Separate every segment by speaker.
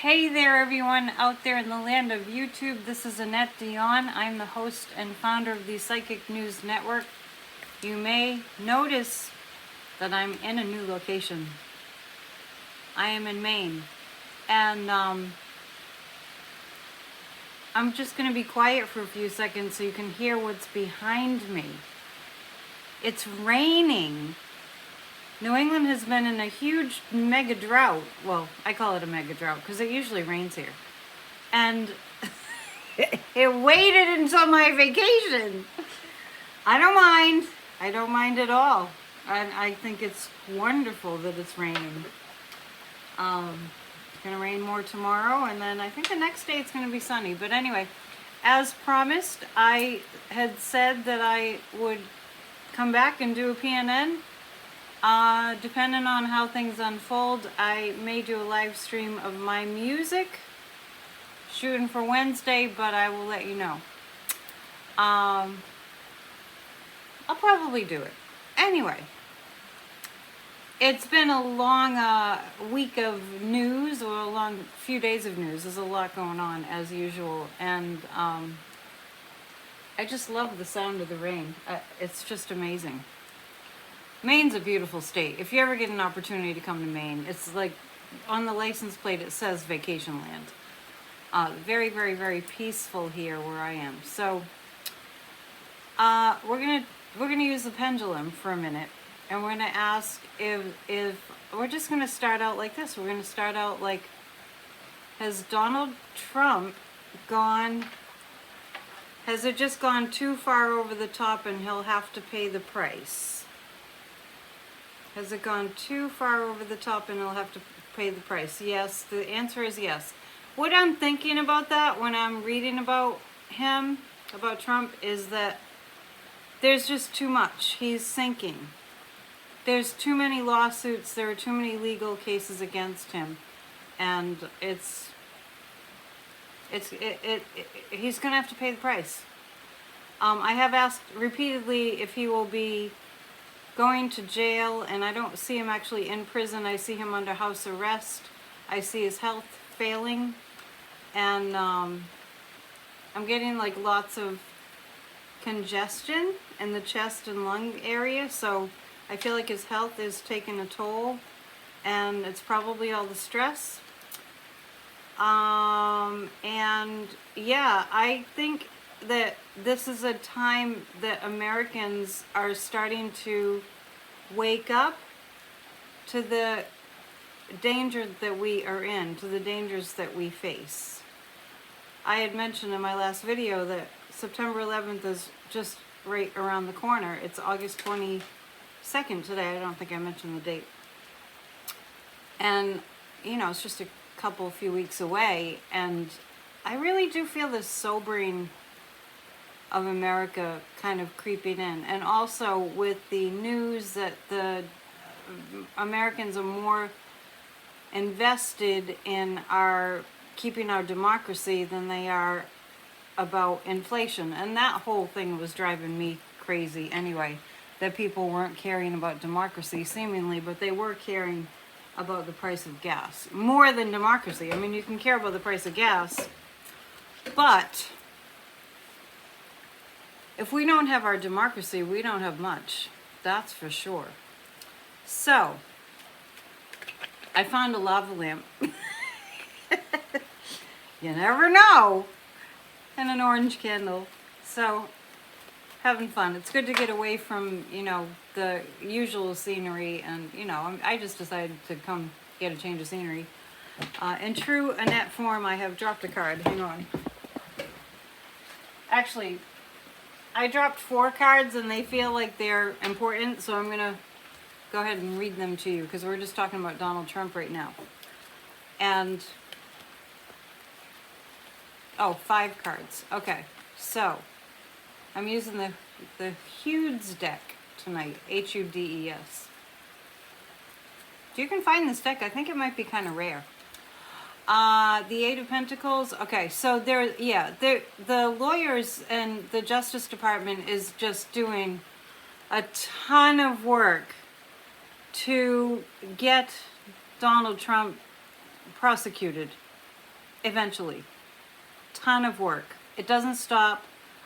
Speaker 1: Hey there, everyone out there in the land of YouTube. This is Annette Dion. I'm the host and founder of the Psychic News Network. You may notice that I'm in a new location. I am in Maine, and I'm just going to be quiet for a few seconds so you can hear what's behind me. It's raining. New England has been in a huge mega drought. Well, I call it a mega drought because it usually rains here. And it waited until my vacation. I don't mind. I don't mind at all. And I think it's wonderful that it's raining. It's going to rain more tomorrow, and then I think the next day it's going to be sunny. But anyway, as promised, I had said that I would come back and do a PNN. Depending on how things unfold, I may do a live stream of my music, shooting for Wednesday, but I will let you know. I'll probably do it. Anyway, it's been a long week of news, or a long few days of news. There's a lot going on, as usual, and I just love the sound of the rain. It's just amazing. Maine's a beautiful state. If you ever get an opportunity to come to Maine, it's like on the license plate it says vacation land. Very, very, very peaceful here where I am. So we're gonna use the pendulum for a minute, and we're gonna ask if we're just gonna start out like this. We're gonna start out like, has Donald Trump gone? Has it just gone too far over the top, and he'll have to pay the price? Has it gone too far over the top and he'll have to pay the price? Yes, the answer is yes. What I'm thinking about that when I'm reading about him, about Trump, is that there's just too much. He's sinking. There's too many lawsuits. There are too many legal cases against him. And he's going to have to pay the price. I have asked repeatedly if he will be going to jail, and I don't see him actually in prison. I see him under house arrest. I see his health failing, and I'm getting like lots of congestion in the chest and lung area, so I feel like his health is taking a toll, and it's probably all the stress. And yeah, I think that this is a time that Americans are starting to wake up to the danger that we are in, to the dangers that we face. I had mentioned in my last video that September 11th is just right around the corner. It's August 22nd today. I don't think I mentioned the date. And, you know, it's just a few weeks away, and I really do feel this sobering of America kind of creeping in. And also with the news that the Americans are more invested in keeping our democracy than they are about inflation. And that whole thing was driving me crazy anyway, that people weren't caring about democracy seemingly, but they were caring about the price of gas more than democracy. I mean, you can care about the price of gas, but if we don't have our democracy, we don't have much. That's for sure. So, I found a lava lamp. You never know. And an orange candle. So, having fun. It's good to get away from, you know, the usual scenery, and, you know, I just decided to come get a change of scenery. In true Annette form, I have dropped a card. Hang on. Actually, I dropped 4 cards and they feel like they're important, so I'm going to go ahead and read them to you because we're just talking about Donald Trump right now. And, 5 cards. Okay, so I'm using the Hudes deck tonight, Hudes. You can find this deck. I think it might be kind of rare. The Eight of Pentacles. Okay, so the lawyers and the Justice Department is just doing a ton of work to get Donald Trump prosecuted eventually. Ton of work. It doesn't stop.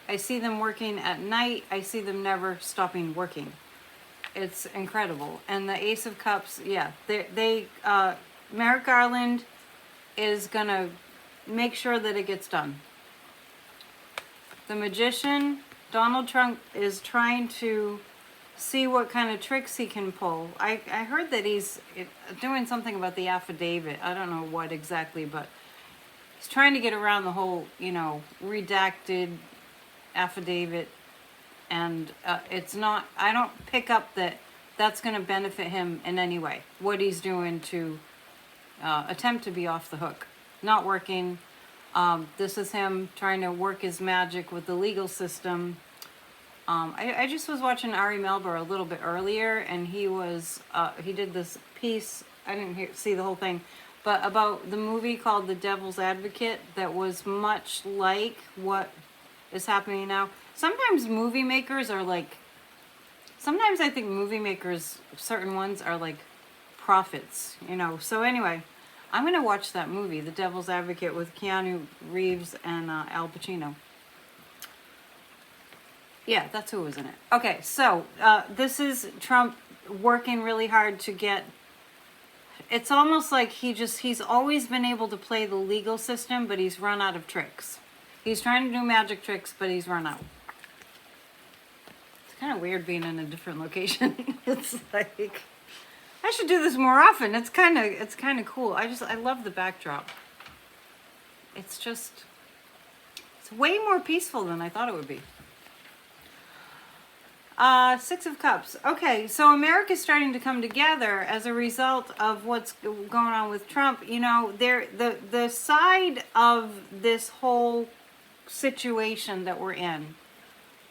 Speaker 1: I see them working at night. I see them never stopping working. It's incredible. And the Ace of Cups, yeah, Merrick Garland is gonna make sure that it gets done. The Magician, Donald Trump is trying to see what kind of tricks he can pull. I heard that he's doing something about the affidavit. I don't know what exactly, but he's trying to get around the whole, redacted affidavit. And it's not, I don't pick up that that's going to benefit him in any way. What he's doing to attempt to be off the hook. Not working. This is him trying to work his magic with the legal system. I just was watching Ari Melber a little bit earlier, and he did this piece, I didn't see the whole thing, but about the movie called The Devil's Advocate that was much like what is happening now. Sometimes movie makers are like, sometimes I think movie makers, certain ones are like prophets, So anyway, I'm going to watch that movie, The Devil's Advocate, with Keanu Reeves and Al Pacino. Yeah, that's who was in it. Okay, so this is Trump working really hard to get, it's almost like he's always been able to play the legal system, but he's run out of tricks. He's trying to do magic tricks, but he's run out. It's kind of weird being in a different location. It's like, I should do this more often. It's kind of cool. I love the backdrop. It's way more peaceful than I thought it would be. Six of Cups. Okay, so America's starting to come together as a result of what's going on with Trump. The side of this whole situation that we're in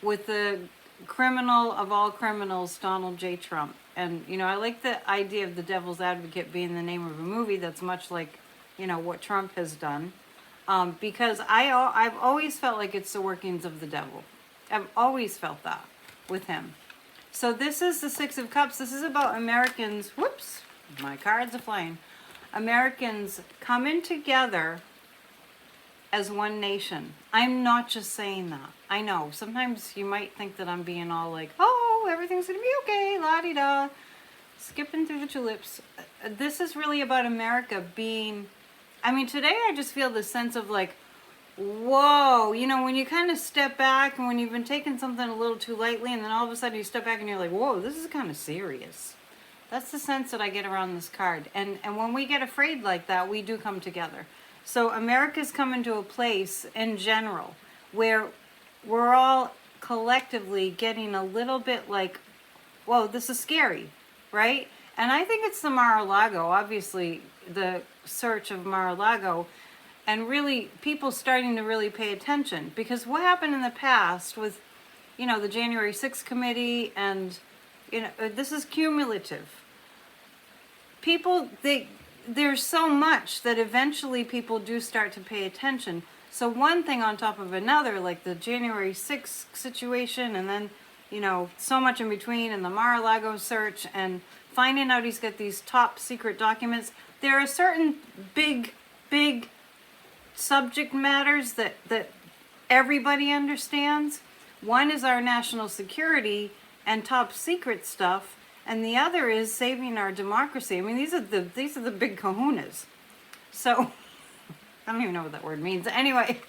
Speaker 1: with the criminal of all criminals, Donald J. Trump. And, I like the idea of The Devil's Advocate being the name of a movie that's much like, what Trump has done. Because I've always felt like it's the workings of the devil. I've always felt that with him. So this is the Six of Cups. This is about Americans. Whoops, my cards are flying. Americans coming together as one nation. I'm not just saying that. I know sometimes you might think that I'm being all like, oh, everything's gonna be okay, la-di-da, skipping through the tulips. This is really about America being, today I just feel this sense of like, whoa, when you kind of step back and when you've been taking something a little too lightly and then all of a sudden you step back and you're like, whoa, this is kind of serious. That's the sense that I get around this card. And when we get afraid like that, we do come together. So America's coming to a place in general where we're all collectively getting a little bit like, whoa, this is scary, right? And I think it's the Mar-a-Lago, obviously the search of Mar-a-Lago, and really people starting to really pay attention. Because what happened in the past with, the January 6th committee and, this is cumulative. People, there's so much that eventually people do start to pay attention. So one thing on top of another, like the January 6th situation, and then, so much in between, and the Mar-a-Lago search, and finding out he's got these top secret documents. There are certain big subject matters that everybody understands. One is our national security and top secret stuff, and the other is saving our democracy. These are the big kahunas. So I don't even know what that word means. Anyway,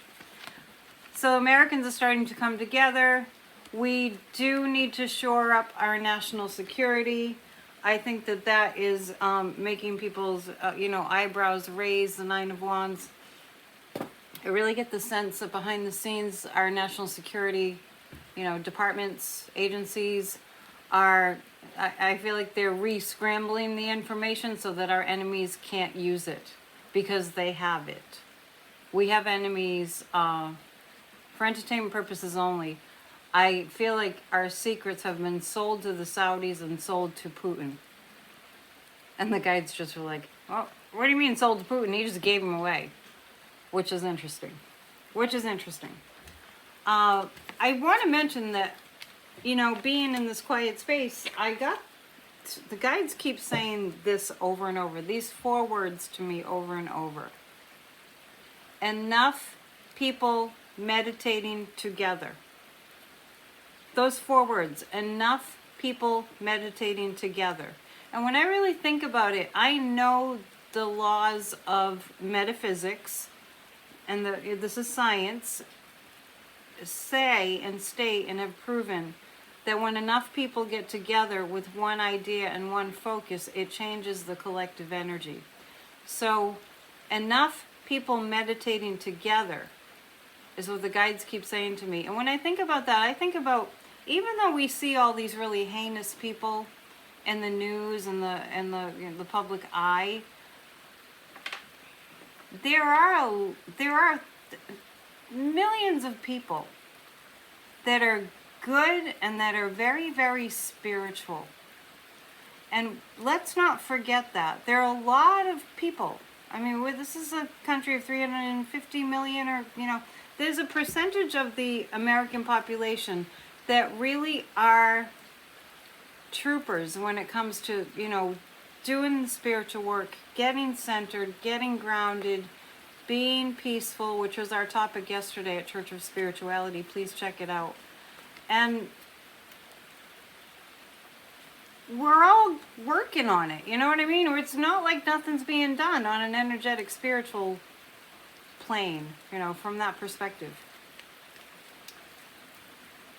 Speaker 1: so Americans are starting to come together. We do need to shore up our national security. I think that is making people's eyebrows raise, the Nine of Wands. I really get the sense that behind the scenes, our national security, departments, agencies are, I feel like they're re-scrambling the information so that our enemies can't use it because they have it. We have enemies for entertainment purposes only. I feel like our secrets have been sold to the Saudis and sold to Putin. And the guides just were like, oh, what do you mean sold to Putin? He just gave them away. Which is interesting. I want to mention that, being in this quiet space, the guides keep saying this over and over. These 4 words to me over and over. enough people meditating together. Those 4 words, enough people meditating together. And when I really think about it, I know the laws of metaphysics, and this is science, say and state and have proven that when enough people get together with one idea and one focus, it changes the collective energy. So enough people meditating together is what the guides keep saying to me. And when I think about that, I think about, even though we see all these really heinous people in the news and the public eye, there are millions of people that are good and that are very, very spiritual. And let's not forget that. There are a lot of people. I mean, this is a country of 350 million, or, there's a percentage of the American population that really are troopers when it comes to, doing the spiritual work, getting centered, getting grounded, being peaceful, which was our topic yesterday at Church of Spirituality. Please check it out. And we're all working on it, you know what I mean? Or it's not like nothing's being done on an energetic spiritual plane, from that perspective.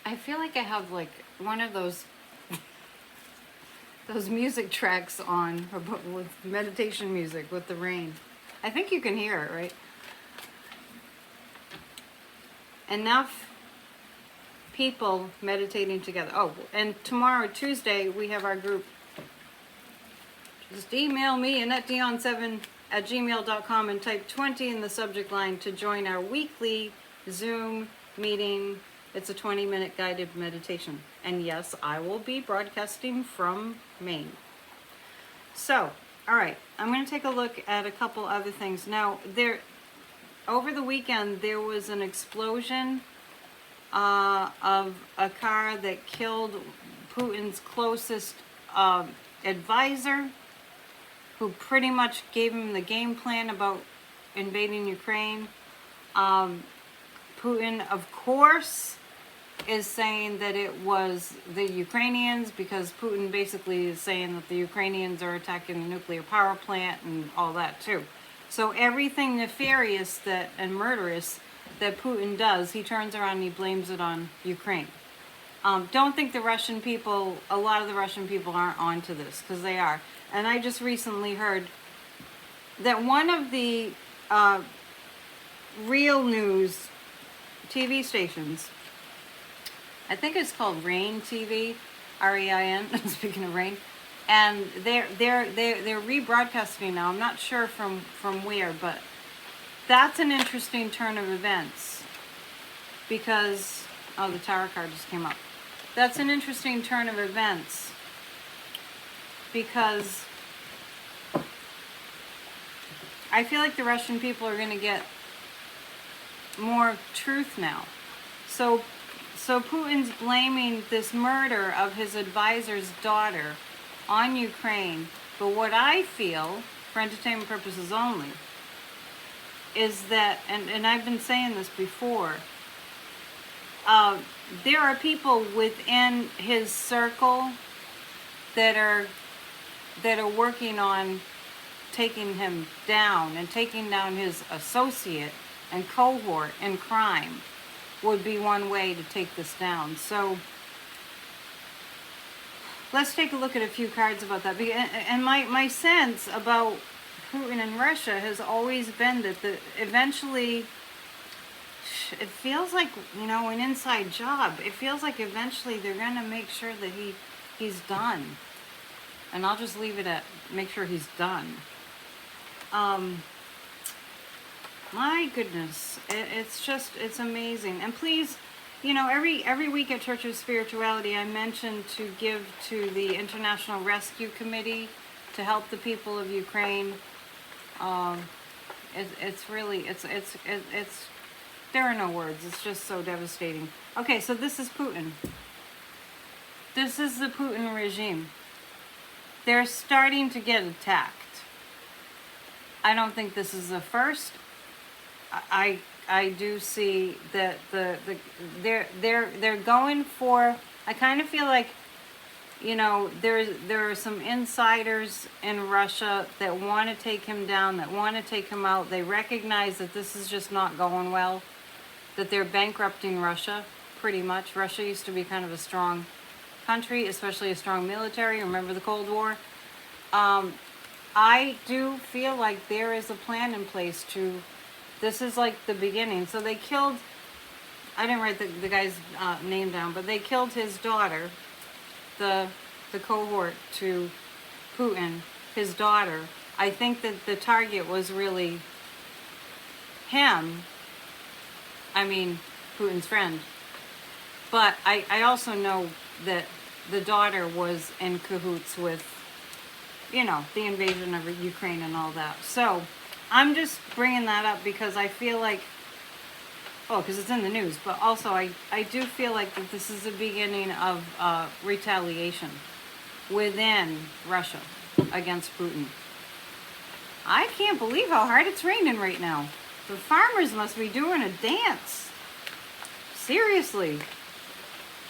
Speaker 1: I feel like I have like one of those music tracks on with meditation music with the rain. I think you can hear it, right? Enough people meditating together. Oh, and tomorrow, Tuesday, we have our group. Just email me, annettedion7@gmail.com, and type 20 in the subject line to join our weekly Zoom meeting. It's a 20-minute guided meditation. And yes, I will be broadcasting from Maine. So, all right, I'm going to take a look at a couple other things. Now, over the weekend, there was an explosion of a car that killed Putin's closest advisor, who pretty much gave him the game plan about invading Ukraine. Putin, of course, is saying that it was the Ukrainians, because Putin basically is saying that the Ukrainians are attacking the nuclear power plant and all that too. So everything nefarious and murderous that Putin does, he turns around and he blames it on Ukraine. Don't think the Russian people, a lot of the Russian people aren't onto this, because they are. And I just recently heard that one of the real news TV stations, I think it's called Rain TV, REIN, speaking of rain, and they're rebroadcasting now. I'm not sure from where, but that's an interesting turn of events, because, oh, the tarot card just came up. That's an interesting turn of events, because I feel like the Russian people are going to get more truth now. So Putin's blaming this murder of his advisor's daughter on Ukraine. But what I feel, for entertainment purposes only, is that, and I've been saying this before, there are people within his circle that are working on taking him down, and taking down his associate and cohort in crime would be one way to take this down. So let's take a look at a few cards about that. And my sense about Putin and Russia has always been that eventually, it feels like, an inside job. It feels like eventually they're going to make sure that he's done. And I'll just leave it at make sure he's done. My goodness, it's amazing. And please, every week at Church of Spirituality, I mention to give to the International Rescue Committee to help the people of Ukraine. It's really, there are no words. It's just so devastating. Okay, so this is Putin. This is the Putin regime. They're starting to get attacked. I don't think this is the first. I do see that they're going for. I kind of feel like, you know, there are some insiders in Russia that want to take him down, that want to take him out. They recognize that this is just not going well, that they're bankrupting Russia, pretty much. Russia used to be kind of a strong country, especially a strong military. Remember the Cold War? I do feel like there is a plan in place to, this is like the beginning. So they killed, I didn't write the guy's name down, but they killed his daughter, the cohort to Putin, his daughter. I think that the target was really him. I mean, Putin's friend. But I also know that the daughter was in cahoots with, you know, the invasion of Ukraine and all that. So I'm just bringing that up because I feel like, oh, because it's in the news, but also I do feel like that this is the beginning of retaliation within Russia against Putin. I can't believe how hard it's raining right now. The farmers must be doing a dance. Seriously.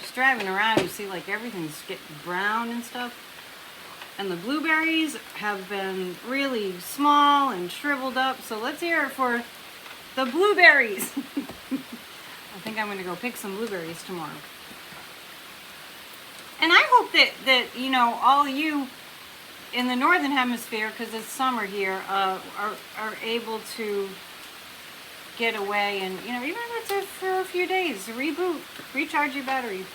Speaker 1: Just driving around, you see like everything's getting brown and stuff. And the blueberries have been really small and shriveled up. So let's hear it for the blueberries. I think I'm going to go pick some blueberries tomorrow. And I hope that you know, all you in the northern hemisphere, because it's summer here, are able to get away and, you know, even if it's for a few days, reboot, recharge your battery.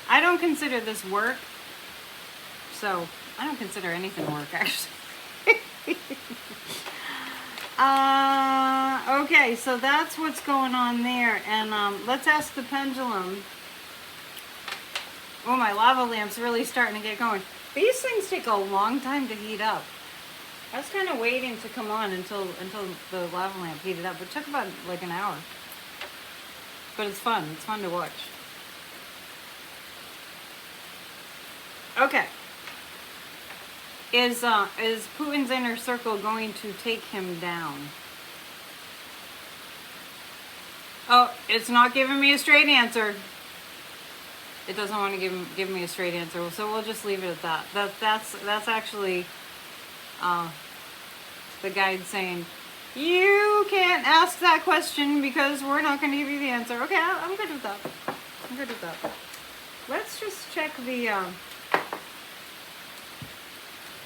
Speaker 1: I don't consider this work. So, I don't consider anything work, actually. Okay, so that's what's going on there. And let's ask the pendulum. Oh, my lava lamp's really starting to get going. These things take a long time to heat up. I was kind of waiting to come on until the lava lamp heated up. It took about like an hour. But it's fun. It's fun to watch. Okay. Is Putin's inner circle going to take him down? Oh, it's not giving me a straight answer. It doesn't want to give me a straight answer, so we'll just leave it at that. That's actually the guide saying, you can't ask that question because we're not going to give you the answer. Okay, I'm good with that. I'm good with that. Let's just check the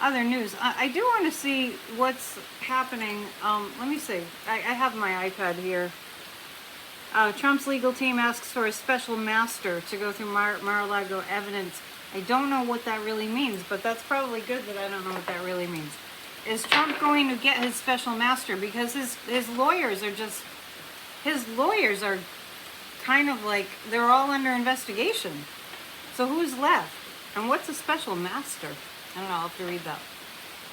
Speaker 1: other news. I do want to see what's happening. Let me see. I have my iPad here. Trump's legal team asks for a special master to go through Mar-a-Lago evidence. I don't know what that really means, but that's probably good that I don't know what that really means. Is Trump going to get his special master? Because his lawyers are just, his lawyers are kind of like, they're all under investigation. So who's left? And what's a special master? I don't know, I'll have to read that.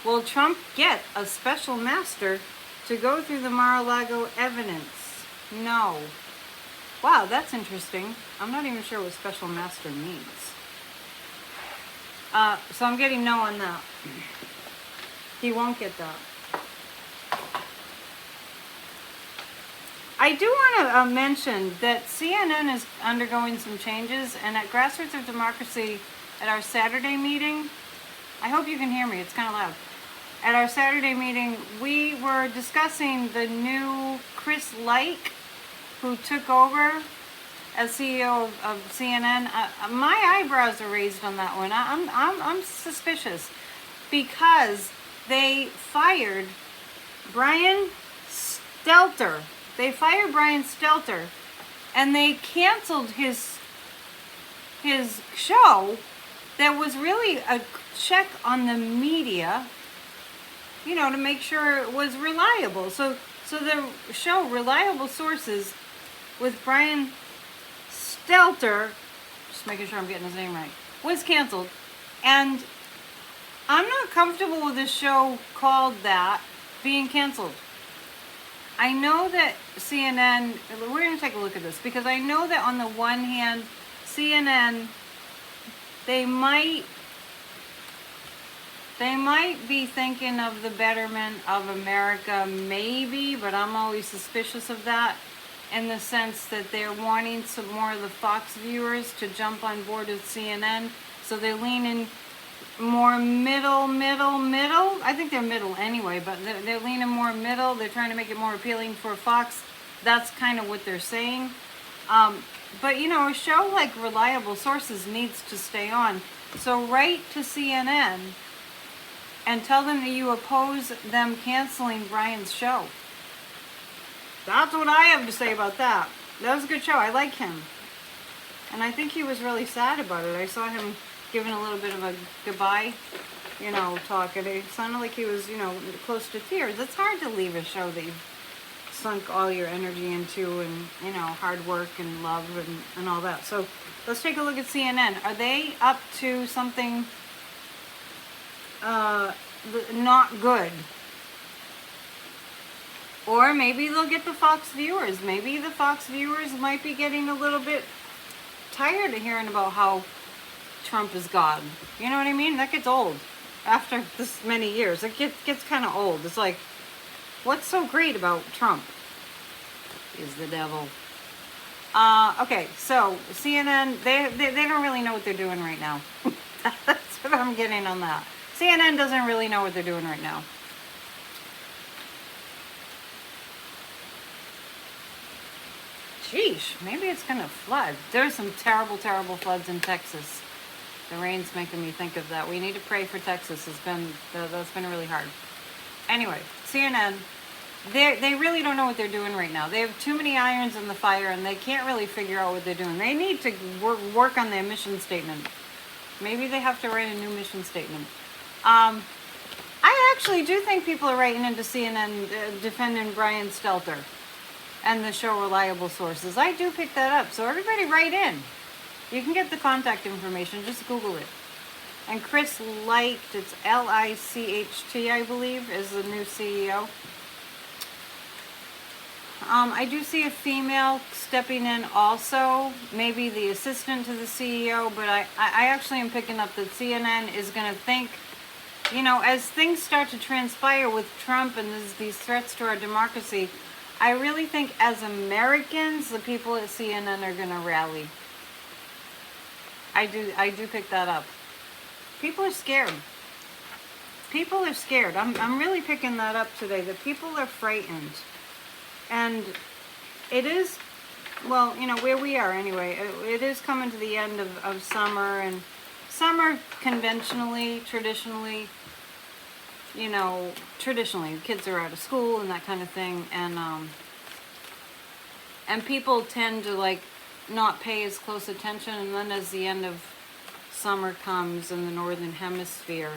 Speaker 1: Will Trump get a special master to go through the Mar-a-Lago evidence? No. Wow, that's interesting. I'm not even sure what special master means. So I'm getting no on that. He won't get that. I do want to mention that CNN is undergoing some changes, and at Grassroots of Democracy, at our Saturday meeting, I hope you can hear me, it's kind of loud. At our Saturday meeting, we were discussing the new Chris Licht, who took over as CEO of CNN. My eyebrows are raised on that one. I'm suspicious because they fired Brian Stelter. They fired Brian Stelter, and they canceled his show that was really a check on the media, you know, to make sure it was reliable. So the show Reliable Sources with Brian Stelter, just making sure I'm getting his name right, was canceled. And I'm not comfortable with this show called that being canceled. I know that CNN, we're going to take a look at this, because I know that on the one hand, CNN, they might They might be thinking of the betterment of America, maybe, but I'm always suspicious of that, in the sense that they're wanting some more of the Fox viewers to jump on board with CNN. So they're leaning more middle. I think they're middle anyway, but they're leaning more middle. They're trying to make it more appealing for Fox. That's kind of what they're saying. But you know, a show like Reliable Sources needs to stay on. So write to CNN and tell them that you oppose them canceling Brian's show. That's what I have to say about that. That was a good show. I like him. And I think he was really sad about it. I saw him giving a little bit of a goodbye, you know, talk. And it sounded like he was, you know, close to tears. It's hard to leave a show that you've sunk all your energy into, and, you know, hard work and love and all that. So let's take a look at CNN. Are they up to something not good? Or maybe they'll get the Fox viewers. Maybe the Fox viewers might be getting a little bit tired of hearing about how Trump is God. You know what I mean? That gets old. After this many years, it gets kind of old. It's like, what's so great about Trump? Is the devil. Okay, so CNN, they don't really know what they're doing right now. That's what I'm getting on that. CNN doesn't really know what they're doing right now. Sheesh, maybe it's gonna flood. There's some terrible floods in Texas. The rain's making me think of that. We need to pray for Texas. That's been really hard. Anyway, CNN, they really don't know what they're doing right now. They have too many irons in the fire, and they can't really figure out what they're doing. They need to work on their mission statement. Maybe they have to write a new mission statement. I actually do think people are writing into CNN defending Brian Stelter and the show Reliable Sources. I do pick that up. So everybody write in. You can get the contact information. Just Google it. And Chris Licht, it's Licht, I believe, is the new CEO. I do see a female stepping in also, maybe the assistant to the CEO, but I actually am picking up that CNN is going to think, you know, as things start to transpire with Trump and these threats to our democracy, I really think as Americans, the people at CNN are going to rally. I do pick that up. People are scared. People are scared. I'm really picking that up today, that people are frightened. And it is, well, you know, where we are anyway, it is coming to the end of summer, and summer conventionally, traditionally, you know, traditionally, kids are out of school and that kind of thing, and people tend to, like, not pay as close attention, and then as the end of summer comes in the northern hemisphere,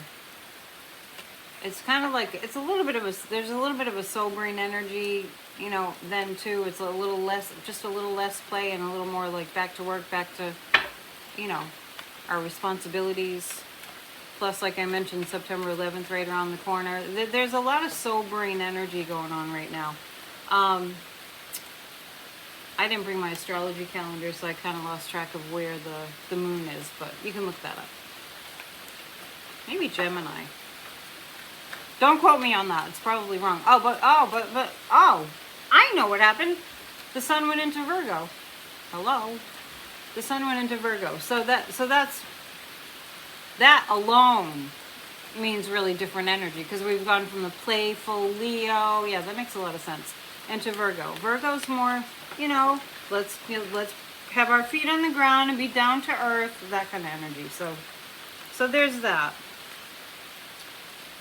Speaker 1: it's kind of like, it's a little bit of there's a little bit of a sobering energy, you know, then too. It's a little less, just a little less play and a little more like back to work, back to, you know, our responsibilities. Plus, like I mentioned, September 11th right around the corner. There's a lot of sobering energy going on right now. I didn't bring my astrology calendar, so I kind of lost track of where the moon is, but you can look that up. Maybe Gemini. Don't quote me on that. It's probably wrong. But I know what happened. The sun went into Virgo. Hello. The sun went into Virgo. So that alone means really different energy, because we've gone from the playful Leo, yeah, that makes a lot of sense, into Virgo. Virgo's more, you know, let's have our feet on the ground and be down to earth, that kind of energy. So there's that.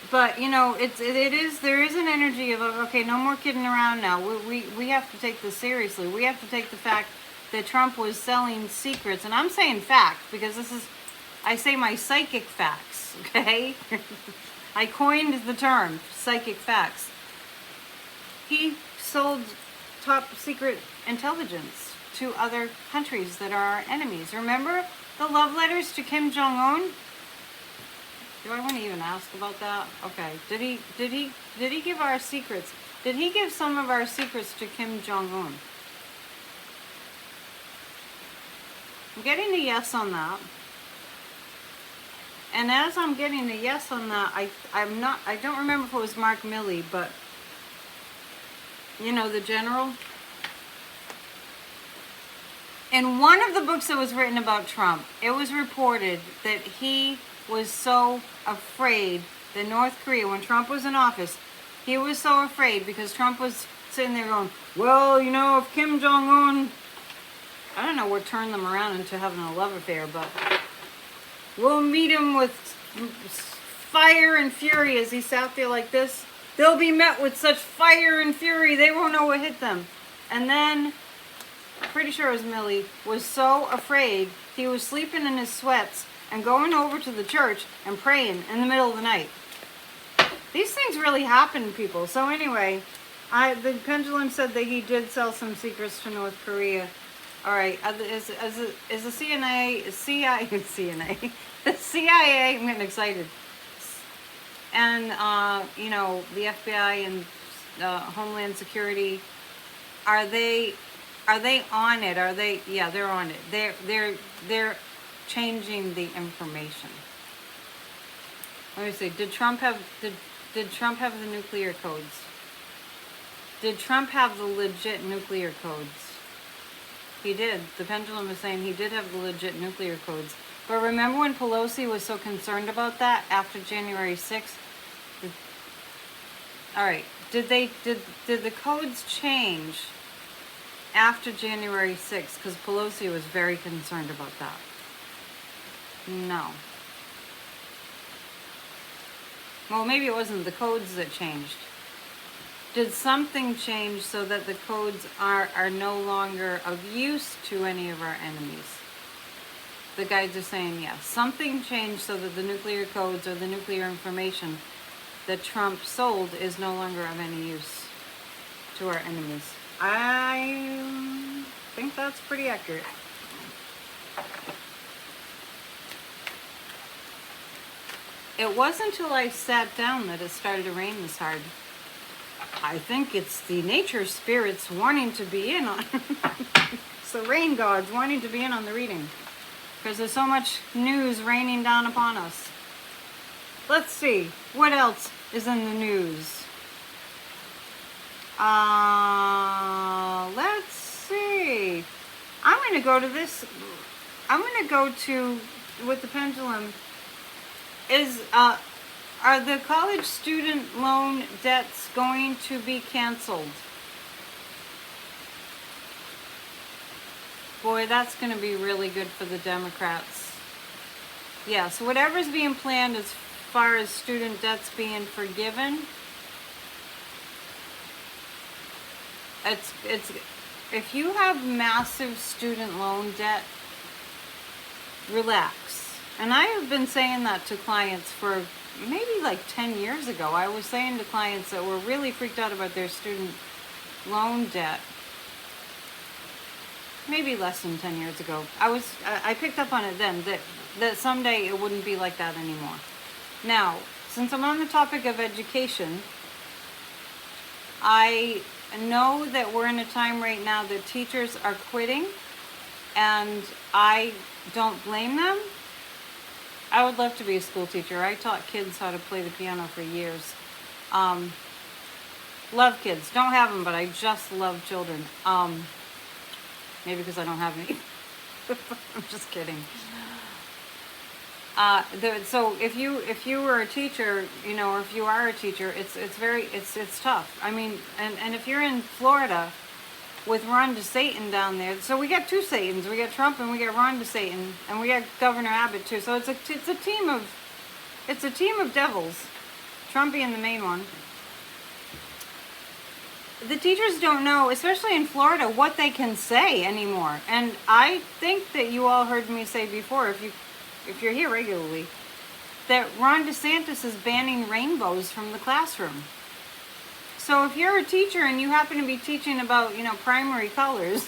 Speaker 1: But, you know, there is an energy of, okay, no more kidding around now. We have to take this seriously. We have to take the fact that Trump was selling secrets. And I'm saying fact, because I say my psychic facts, okay? I coined the term, psychic facts. He sold top secret intelligence to other countries that are our enemies. Remember the love letters to Kim Jong-un? Do I want to even ask about that? Okay. Did he give our secrets? Did he give some of our secrets to Kim Jong-un? I'm getting a yes on that. And as I'm getting a yes on that, I don't remember if it was Mark Milley, but you know, the general. In one of the books that was written about Trump, it was reported that he was so afraid that North Korea, when Trump was in office, he was so afraid because Trump was sitting there going, well, you know, if Kim Jong-un, I don't know what turned them around into having a love affair, but we'll meet him with fire and fury as he sat there like this. They'll be met with such fire and fury, they won't know what hit them. And then, pretty sure it was Millie, was so afraid he was sleeping in his sweats and going over to the church and praying in the middle of the night. These things really happen, people. So anyway, the pendulum said that he did sell some secrets to North Korea. All right, is the CIA, the CIA, I'm getting excited. And, you know, the FBI and Homeland Security, are they on it? Are they? Yeah, they're on it. They're changing the information. Let me see. Did Trump have the nuclear codes? Did Trump have the legit nuclear codes? He did. The pendulum is saying he did have the legit nuclear codes. But remember when Pelosi was so concerned about that after January 6th? All right. Did the codes change after January 6th? Because Pelosi was very concerned about that. No. Well, maybe it wasn't the codes that changed. Did something change so that the codes are no longer of use to any of our enemies? The guides are saying yes. Something changed so that the nuclear codes or the nuclear information that Trump sold is no longer of any use to our enemies. I think that's pretty accurate. It wasn't until I sat down that it started to rain this hard. I think it's the nature spirits wanting to be in on it's the rain gods wanting to be in on the reading. Because there's so much news raining down upon us. Let's see. What else is in the news? Let's see. I'm going to go to this. I'm going to go to, with the pendulum, are the college student loan debts going to be canceled? Boy, that's going to be really good for the Democrats. Yeah, so whatever's being planned as far as student debts being forgiven, it's if you have massive student loan debt, relax. And I have been saying that to clients for maybe like 10 years ago. I was saying to clients that were really freaked out about their student loan debt. Maybe less than 10 years ago. I picked up on it then, that someday it wouldn't be like that anymore. Now, since I'm on the topic of education, I know that we're in a time right now that teachers are quitting, and I don't blame them. I would love to be a school teacher. I taught kids how to play the piano for years. Love kids. Don't have them, but I just love children. Maybe because I don't have any. I'm just kidding. So if you were a teacher, you know, or if you are a teacher, it's tough. I mean, and if you're in Florida with Ron DeSantis down there, so we got two Satans. We got Trump and we got Ron DeSantis, and we got Governor Abbott too. So it's a team of devils. Trump being the main one. The teachers don't know, especially in Florida, what they can say anymore. And I think that you all heard me say before, if you're here regularly, that Ron DeSantis is banning rainbows from the classroom. So if you're a teacher and you happen to be teaching about, you know, primary colors,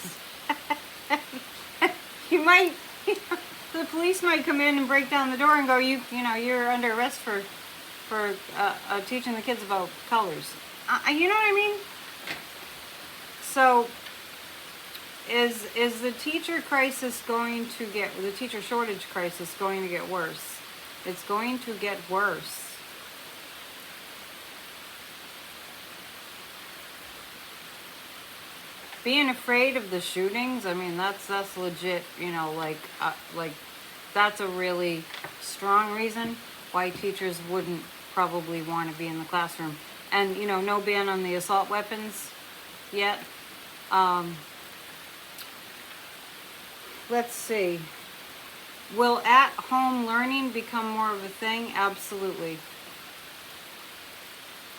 Speaker 1: you might, the police might come in and break down the door and go, you're under arrest for teaching the kids about colors. You know what I mean? So, is the teacher crisis the teacher shortage crisis going to get worse? It's going to get worse. Being afraid of the shootings, I mean, that's legit, you know, like that's a really strong reason why teachers wouldn't probably want to be in the classroom. And, you know, no ban on the assault weapons yet. Let's see. Will at-home learning become more of a thing? Absolutely.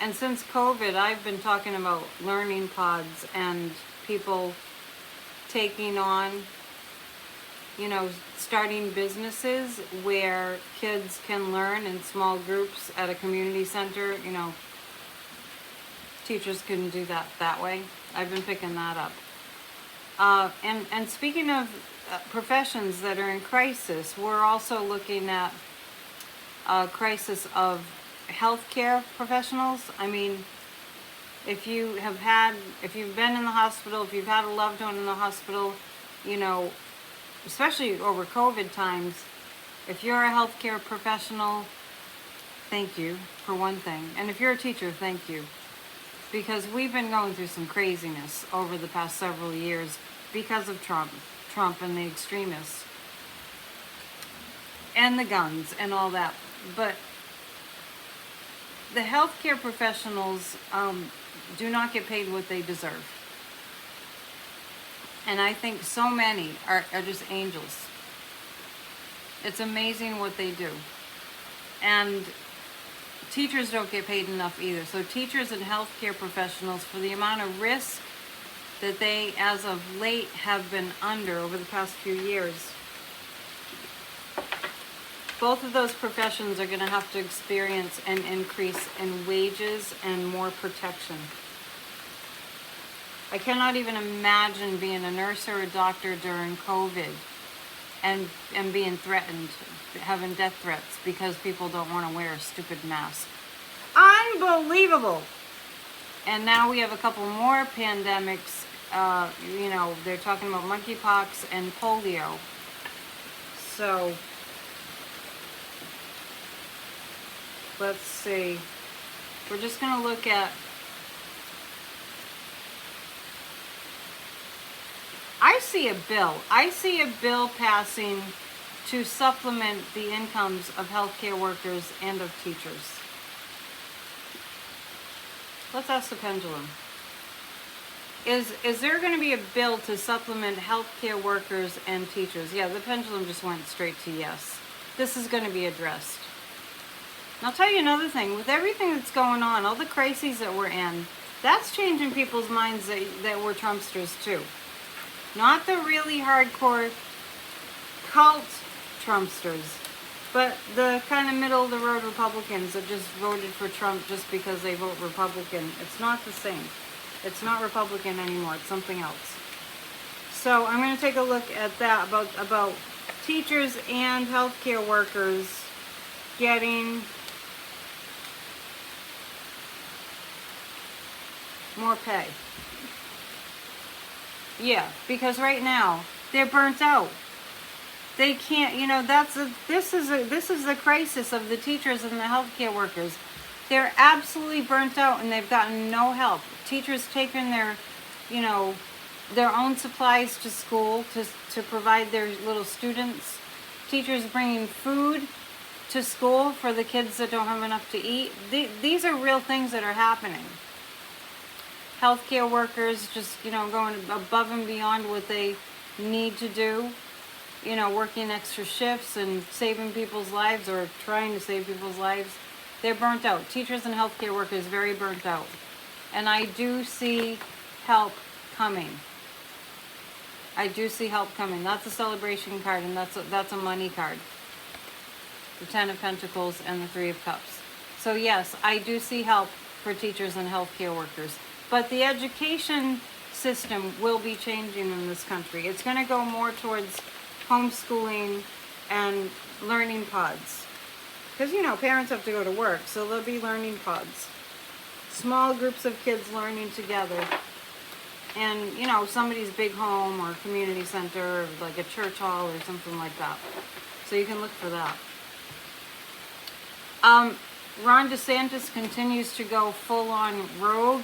Speaker 1: And since COVID, I've been talking about learning pods and people taking on, you know, starting businesses where kids can learn in small groups at a community center. You know, teachers can do that way. I've been picking that up. And speaking of professions that are in crisis, we're also looking at a crisis of healthcare professionals. I mean, if you've been in the hospital, if you've had a loved one in the hospital, you know, especially over COVID times, if you're a healthcare professional, thank you for one thing. And if you're a teacher, thank you. Because we've been going through some craziness over the past several years because of Trump and the extremists and the guns and all that. But the healthcare professionals do not get paid what they deserve. And I think so many are just angels. It's amazing what they do. And teachers don't get paid enough either. So teachers and healthcare professionals, for the amount of risk that they, as of late, have been under over the past few years, both of those professions are going to have to experience an increase in wages and more protection. I cannot even imagine being a nurse or a doctor during COVID and being threatened, having death threats because people don't want to wear a stupid mask. Unbelievable! And now we have a couple more pandemics. You know, they're talking about monkeypox and polio. So, let's see. We're just going to look at... I see a bill passing to supplement the incomes of healthcare workers and of teachers. Let's ask the pendulum. Is there going to be a bill to supplement healthcare workers and teachers? Yeah, the pendulum just went straight to yes. This is going to be addressed. And I'll tell you another thing. With everything that's going on, all the crises that we're in, that's changing people's minds that we're Trumpsters too. Not the really hardcore cult Trumpsters, but the kind of middle-of-the-road Republicans that just voted for Trump just because they vote Republican. It's not the same. It's not Republican anymore. It's something else. So I'm going to take a look at that, about teachers and healthcare workers getting more pay. Yeah, because right now they're burnt out. They can't, you know, this is the crisis of the teachers and the healthcare workers. They're absolutely burnt out and they've gotten no help. Teachers taking their, you know, their own supplies to school to provide their little students. Teachers bringing food to school for the kids that don't have enough to eat. These are real things that are happening. Healthcare workers just, you know, going above and beyond what they need to do. You know, working extra shifts and saving people's lives or trying to save people's lives. They're burnt out. Teachers and healthcare workers very burnt out. And I do see help coming. I do see help coming. That's a celebration card, and that's a money card. The Ten of Pentacles and the Three of Cups. So yes, I do see help for teachers and healthcare workers. But the education system will be changing in this country. It's going to go more towards homeschooling and learning pods. Because, you know, parents have to go to work, so there'll be learning pods. Small groups of kids learning together. And, you know, somebody's big home or community center, or like a church hall or something like that. So you can look for that. Ron DeSantis continues to go full-on rogue.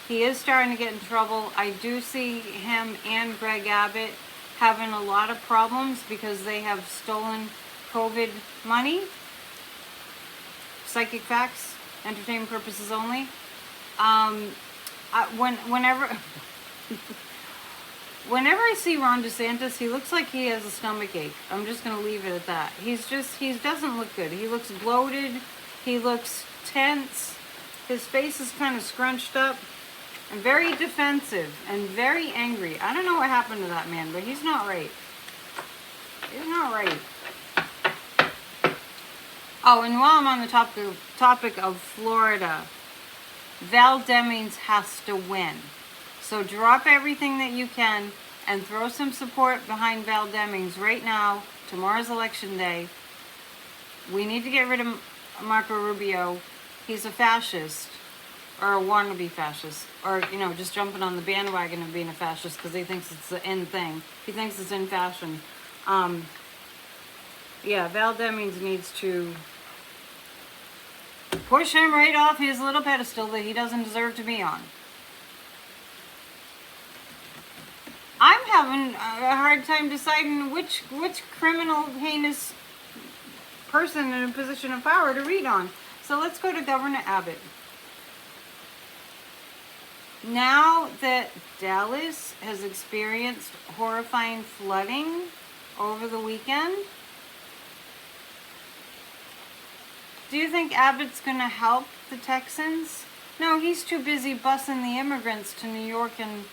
Speaker 1: He is starting to get in trouble. I do see him and Greg Abbott having a lot of problems because they have stolen COVID money. Psychic facts, entertainment purposes only. Whenever I see Ron DeSantis, he looks like he has a stomach ache. I'm just going to leave it at that. He doesn't look good. He looks bloated. He looks tense. His face is kind of scrunched up and very defensive and very angry. I don't know what happened to that man, but he's not right. He's not right. Oh, and while I'm on the topic of Florida, Val Demings has to win. So drop everything that you can and throw some support behind Val Demings right now. Tomorrow's election day. We need to get rid of Marco Rubio. He's a fascist, or a wannabe fascist, or, just jumping on the bandwagon of being a fascist because he thinks it's the in thing. He thinks it's in fashion. Yeah, Val Demings needs to push him right off his little pedestal that he doesn't deserve to be on. I'm having a hard time deciding which criminal, heinous person in a position of power to read on. So let's go to Governor Abbott. Now that Dallas has experienced horrifying flooding over the weekend, do you think Abbott's going to help the Texans? No, he's too busy busing the immigrants to New York and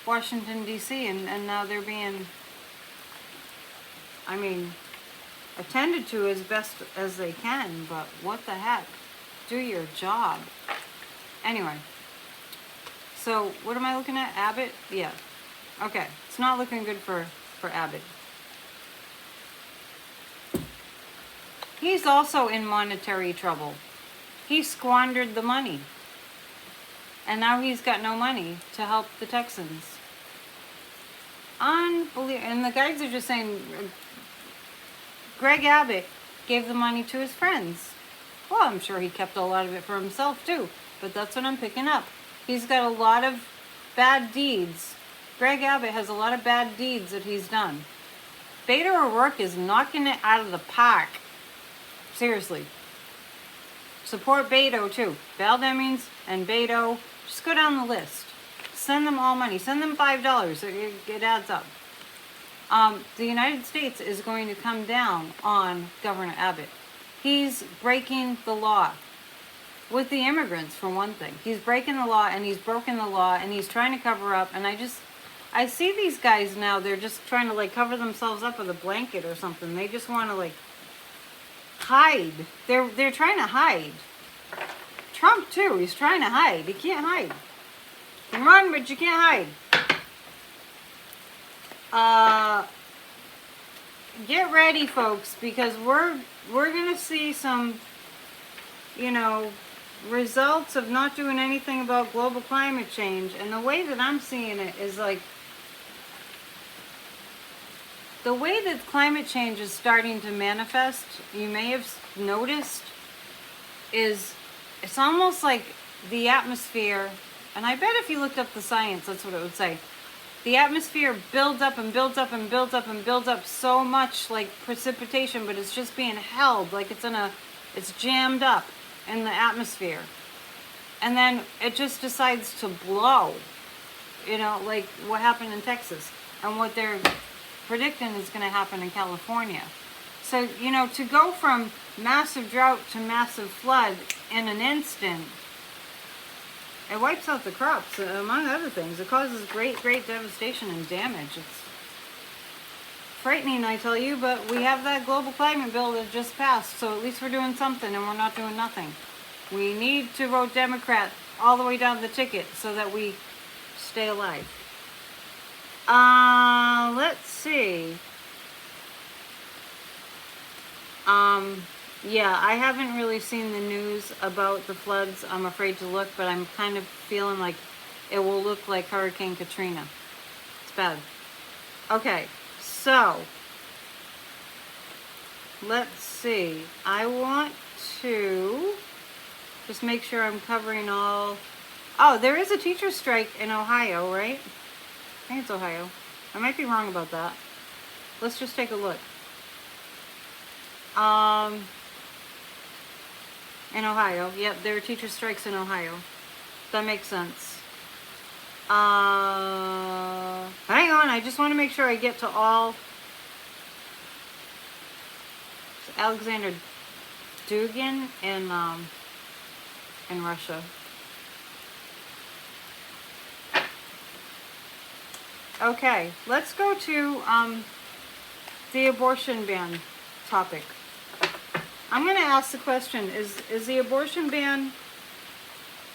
Speaker 1: Washington, D.C., and now they're being, attended to as best as they can, but what the heck? Do your job. Anyway, so what am I looking at? Abbott? Yeah. Okay, it's not looking good for Abbott. He's also in monetary trouble. He squandered the money. And now he's got no money to help the Texans. Unbelievable. And the guys are just saying, Greg Abbott gave the money to his friends. Well, I'm sure he kept a lot of it for himself too. But that's what I'm picking up. He's got a lot of bad deeds. Greg Abbott has a lot of bad deeds that he's done. Beto O'Rourke is knocking it out of the park. Seriously. Support Beto too. Val Demings and Beto. Just go down the list. Send them all money. Send them $5. It adds up. The United States is going to come down on Governor Abbott. He's breaking the law. With the immigrants, for one thing. He's breaking the law, and he's broken the law, and he's trying to cover up. And I see these guys now, they're just trying to cover themselves up with a blanket or something. They just want to hide. They're trying to hide. Trump too, he's trying to hide. He can't hide. You can run, but you can't hide. Get ready, folks, because we're gonna see some, results of not doing anything about global climate change. And the way that I'm seeing it is the way that climate change is starting to manifest, you may have noticed, is it's almost like the atmosphere, and I bet if you looked up the science, that's what it would say. The atmosphere builds up and builds up and builds up and builds up so much like precipitation, but it's just being held, like it's jammed up in the atmosphere. And then it just decides to blow, like what happened in Texas and what they're predicting is going to happen in California. So, to go from massive drought to massive flood in an instant, it wipes out the crops, among other things. It causes great, great devastation and damage. It's frightening, I tell you, but we have that global climate bill that just passed, so at least we're doing something and we're not doing nothing. We need to vote Democrat all the way down the ticket so that we stay alive. Let's see. Yeah, I haven't really seen the news about the floods. I'm afraid to look, but I'm kind of feeling like it will look like Hurricane Katrina. It's bad. Okay, so let's see. I want to just make sure I'm covering all. Oh, there is a teacher strike in Ohio, right? I think it's Ohio. I might be wrong about that. Let's just take a look. In Ohio. Yep, there are teacher strikes in Ohio. That makes sense. Hang on, I just want to make sure I get to all. It's Alexander Dugin in Russia. Okay, let's go to the abortion ban topic. I'm going to ask the question, is the abortion ban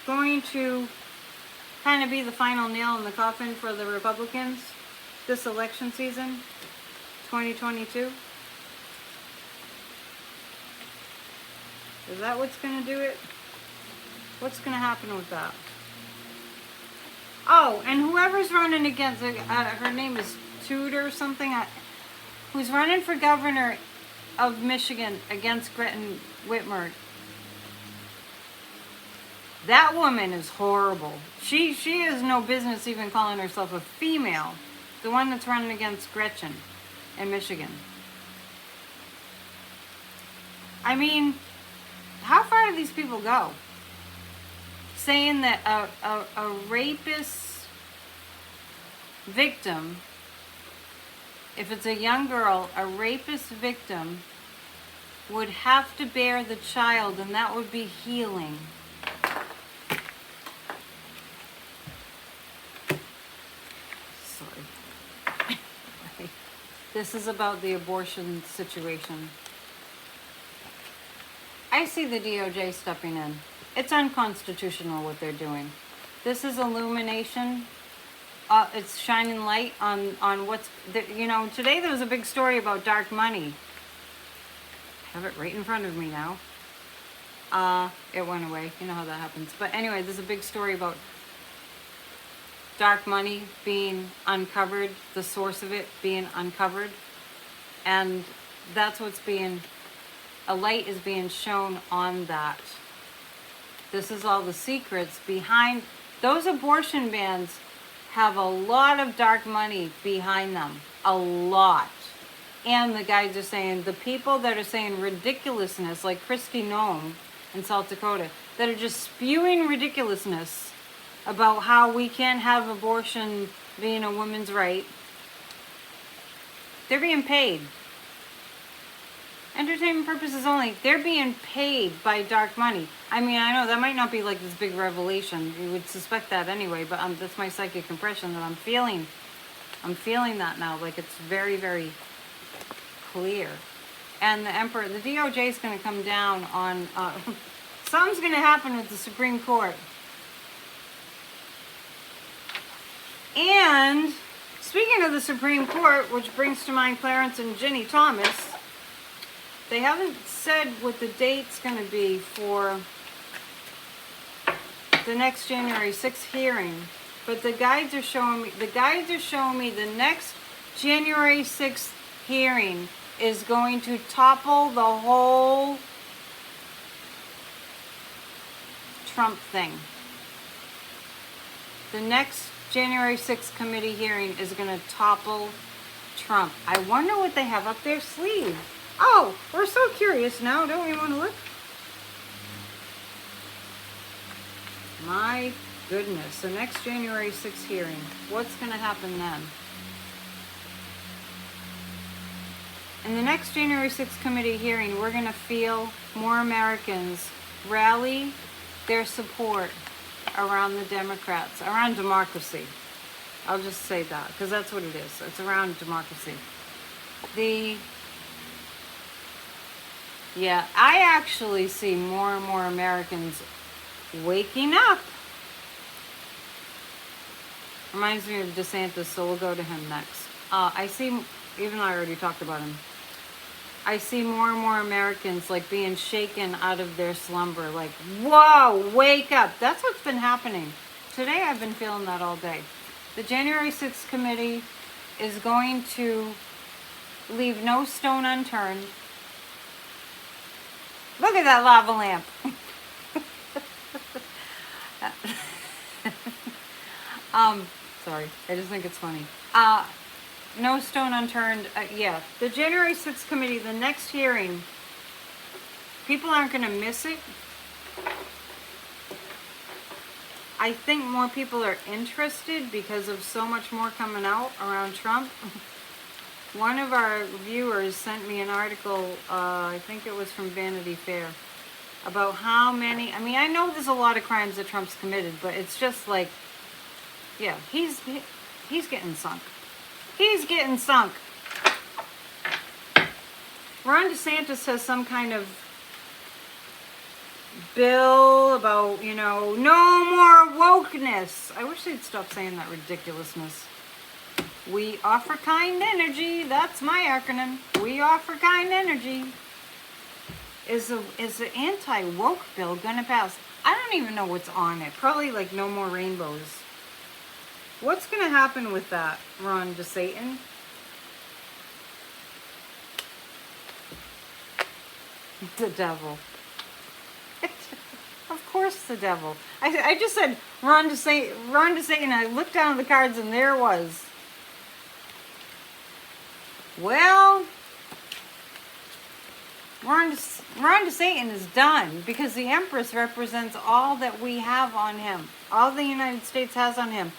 Speaker 1: going to kind of be the final nail in the coffin for the Republicans this election season, 2022? Is that what's going to do it? What's going to happen with that? Oh, and whoever's running against, her name is Tudor or something, who's running for governor of Michigan against Greta Whitmer. That woman is horrible. She has no business even calling herself a female. The one that's running against Gretchen in Michigan. I mean, how far do these people go? Saying that a rapist victim, if it's a young girl, a rapist victim would have to bear the child, and that would be healing. Sorry. This is about the abortion situation. I see the DOJ stepping in. It's unconstitutional what they're doing. This is illumination. It's shining light on what's, today there was a big story about dark money. I have it right in front of me now. It went away. You know how that happens. But anyway, there's a big story about dark money being uncovered, the source of it being uncovered. And that's what's being, a light is being shown on that. This is all the secrets behind, those abortion bans have a lot of dark money behind them. A lot. And the guys are saying, the people that are saying ridiculousness, like Kristi Noem in South Dakota, that are just spewing ridiculousness about how we can't have abortion being a woman's right, they're being paid. Entertainment purposes only. They're being paid by dark money. I mean, I know that might not be like this big revelation. You would suspect that anyway, but that's my psychic impression that I'm feeling. I'm feeling that now. Like it's very, very clear. And the Emperor, the DOJ is going to come down on, something's going to happen with the Supreme Court. And speaking of the Supreme Court, which brings to mind Clarence and Ginny Thomas, they haven't said what the date's going to be for the next January 6th hearing, but the guides are showing me the next January 6th hearing is going to topple the whole Trump thing. The next January 6th committee hearing is going to topple Trump. I wonder what they have up their sleeve. Oh, we're so curious now, don't we want to look? My goodness, the next January 6th hearing, what's going to happen then? In the next January 6th committee hearing, we're going to feel more Americans rally their support around the Democrats, around democracy. I'll just say that, because that's what it is. It's around democracy. Yeah, I actually see more and more Americans waking up. Reminds me of Desantis, so we'll go to him next. I see, even though I already talked about him, I see more and more Americans like being shaken out of their slumber. Like, whoa, wake up. That's what's been happening. Today I've been feeling that all day. The January 6th committee is going to leave no stone unturned. Look at that lava lamp. Sorry, I just think it's funny. No stone unturned. Yeah, the January 6th committee, the next hearing, people aren't going to miss it. I think more people are interested because of so much more coming out around Trump. One of our viewers sent me an article, I think it was from Vanity Fair, about how many, I mean, I know there's a lot of crimes that Trump's committed, but it's just like, yeah, he's getting sunk. He's getting sunk. Ron Desantis has some kind of bill about, you know, no more wokeness. I wish they'd stop saying that ridiculousness. We offer kind energy. That's my acronym. We offer kind energy. Is the anti-woke bill gonna pass? I don't even know what's on it. Probably like no more rainbows. What's gonna happen with that, Ron DeSatan? The devil. Of course the devil. I just said Ron DeSatan, and I looked down at the cards and there it was. Well, Ron DeSatan is done because the Empress represents all that we have on him. All the United States has on him.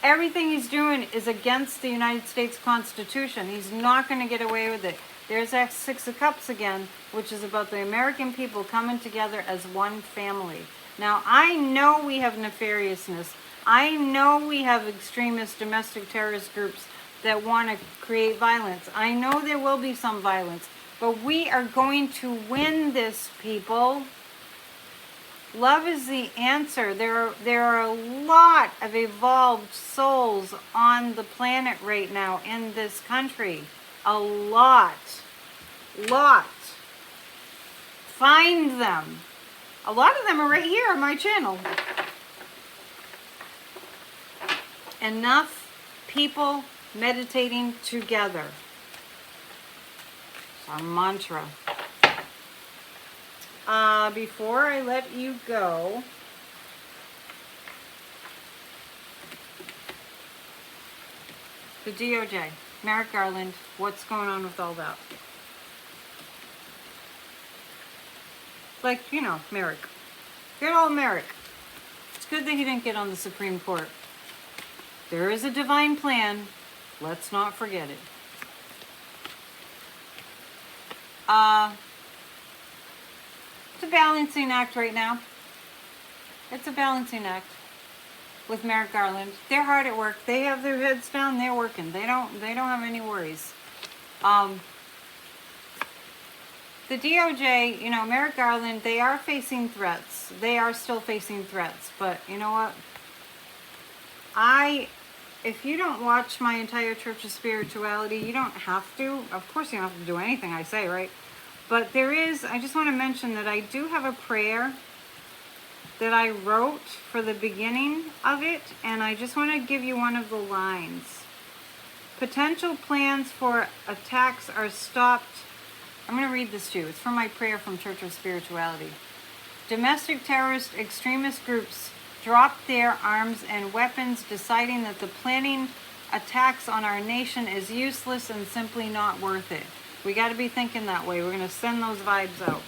Speaker 1: Everything he's doing is against the United States Constitution. He's not going to get away with it. There's that Six of Cups again, which is about the American people coming together as one family. Now, I know we have nefariousness. I know we have extremist domestic terrorist groups that want to create violence. I know there will be some violence, but we are going to win this, people. Love is the answer. There are a lot of evolved souls on the planet right now in this country. A lot. Find them. A lot of them are right here on my channel. Enough people meditating together. It's our mantra. Before I let you go, the DOJ, Merrick Garland, what's going on with all that? Like, you know, Merrick. Good old Merrick. It's good that he didn't get on the Supreme Court. There is a divine plan. Let's not forget it. It's a balancing act right now. It's a balancing act with Merrick Garland. They're hard at work. They have their heads down. They're working. They don't have any worries. The DOJ, you know, Merrick Garland, they are facing threats. They are still facing threats. But you know what? If you don't watch my entire Church of Spirituality, you don't have to. Of course you don't have to do anything I say, right? But there is, I just want to mention that I do have a prayer that I wrote for the beginning of it, and I just want to give you one of the lines. Potential plans for attacks are stopped. I'm going to read this to you. It's from my prayer from Church of Spirituality. Domestic terrorist extremist groups dropped their arms and weapons, deciding that the planning attacks on our nation is useless and simply not worth it. We got to be thinking that way. We're going to send those vibes out.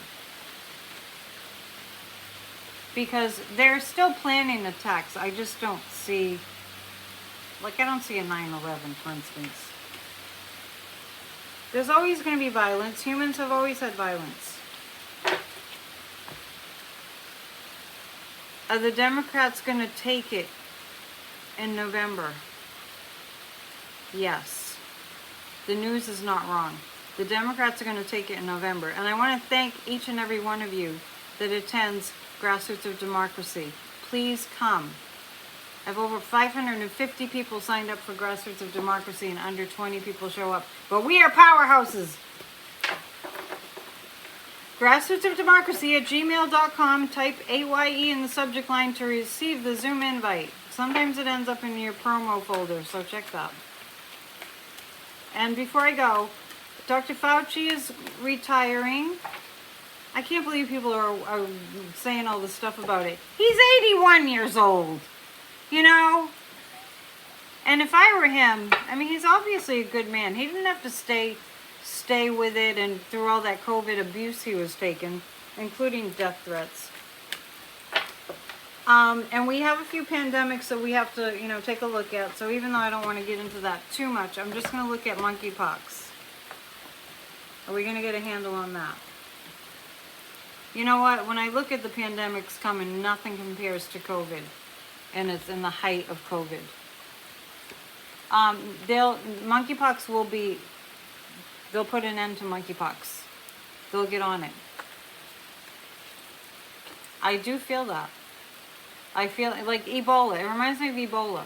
Speaker 1: Because they're still planning attacks. I just don't see, like I don't see a 9/11, for instance. There's always going to be violence. Humans have always had violence. Are the Democrats going to take it in November? Yes. The news is not wrong. The Democrats are going to take it in November. And I want to thank each and every one of you that attends Grassroots of Democracy. Please come. I have over 550 people signed up for Grassroots of Democracy and under 20 people show up. But we are powerhouses. Grassroots of Democracy at gmail.com. Type AYE in the subject line to receive the Zoom invite. Sometimes it ends up in your promo folder, so check that. And before I go, Dr. Fauci is retiring. I can't believe people are saying all this stuff about it. He's 81 years old, you know? And if I were him, I mean, he's obviously a good man. He didn't have to stay with it and through all that COVID abuse he was taking, including death threats. And we have a few pandemics that we have to, take a look at. So even though I don't want to get into that too much, I'm just going to look at monkeypox. Are we going to get a handle on that? You know what? When I look at the pandemics coming, nothing compares to COVID. And it's in the height of COVID. Monkeypox will be, they'll put an end to monkeypox. They'll get on it. I do feel that. I feel like Ebola. It reminds me of Ebola.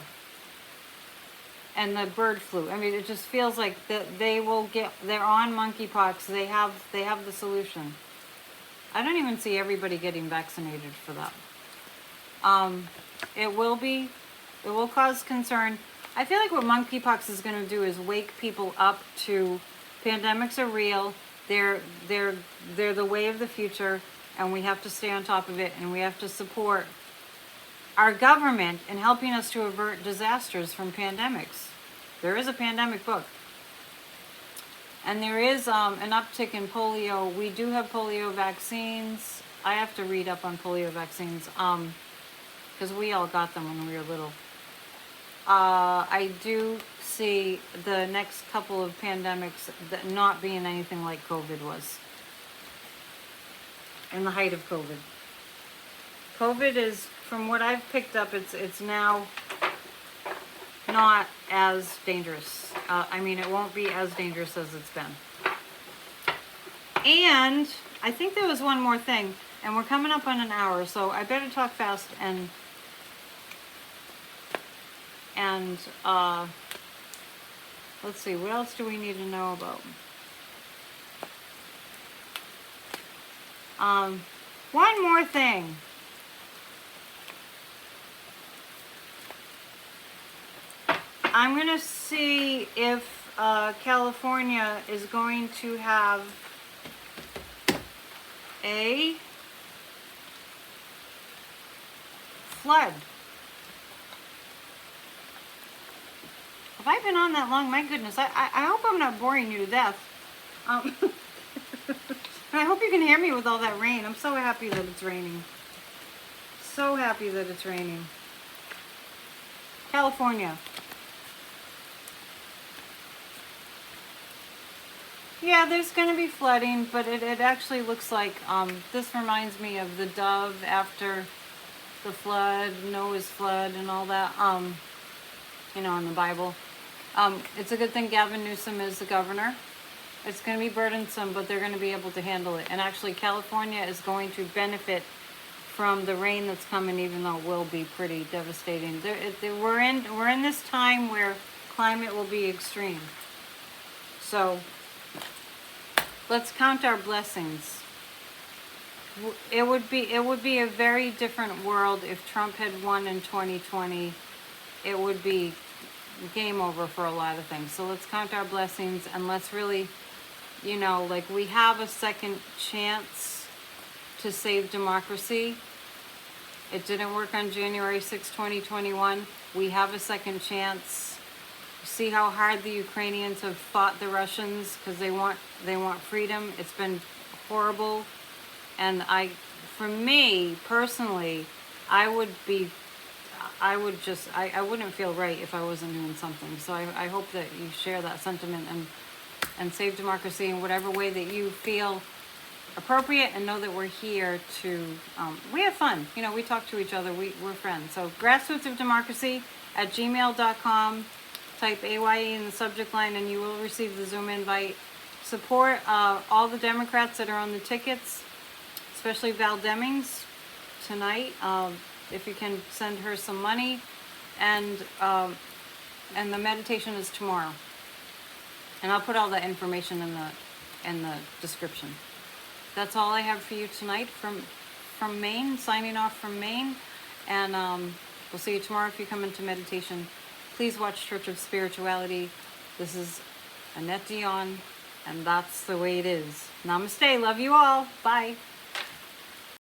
Speaker 1: And the bird flu. I mean, it just feels like that they're on monkeypox. They have the solution. I don't even see everybody getting vaccinated for that. It will cause concern. I feel like what monkeypox is going to do is wake people up to pandemics are real. They're the way of the future, and we have to stay on top of it, and we have to support our government in helping us to avert disasters from pandemics. There is a pandemic book. And there is an uptick in polio. We do have polio vaccines. I have to read up on polio vaccines because we all got them when we were little. I do see the next couple of pandemics that not being anything like COVID was. In the height of COVID. COVID is, from what I've picked up, it's now not as dangerous. I mean, it won't be as dangerous as it's been. And I think there was one more thing, and we're coming up on an hour, so I better talk fast and let's see, what else do we need to know about? One more thing. I'm going to see if California is going to have a flood. Have I been on that long? My goodness, I hope I'm not boring you to death. And I hope you can hear me with all that rain. I'm so happy that it's raining. So happy that it's raining. California. Yeah, there's going to be flooding, but it actually looks like, this reminds me of the dove after the flood, Noah's flood and all that, in the Bible. It's a good thing Gavin Newsom is the governor. It's going to be burdensome, but they're going to be able to handle it. And actually, California is going to benefit from the rain that's coming, even though it will be pretty devastating. We're in this time where climate will be extreme. So let's count our blessings. It would be a very different world if Trump had won in 2020. It would be game over for a lot of things. So let's count our blessings, and let's really, we have a second chance to save democracy. It didn't work on January 6, 2021. We have a second chance. See how hard the Ukrainians have fought the Russians because they want freedom. It's been horrible. And for me personally, I wouldn't feel right if I wasn't doing something. So I hope that you share that sentiment and save democracy in whatever way that you feel appropriate, and know that we're here to, we have fun. We talk to each other. We're friends. So grassrootsofdemocracy@gmail.com. Type AYE in the subject line and you will receive the Zoom invite. Support all the Democrats that are on the tickets, especially Val Demings tonight. If you can send her some money, and the meditation is tomorrow. And I'll put all that information in the description. That's all I have for you tonight from Maine. Signing off from Maine, and we'll see you tomorrow if you come into meditation. Please watch Church of Spirituality. This is Annette Dion, and that's the way it is. Namaste. Love you all. Bye.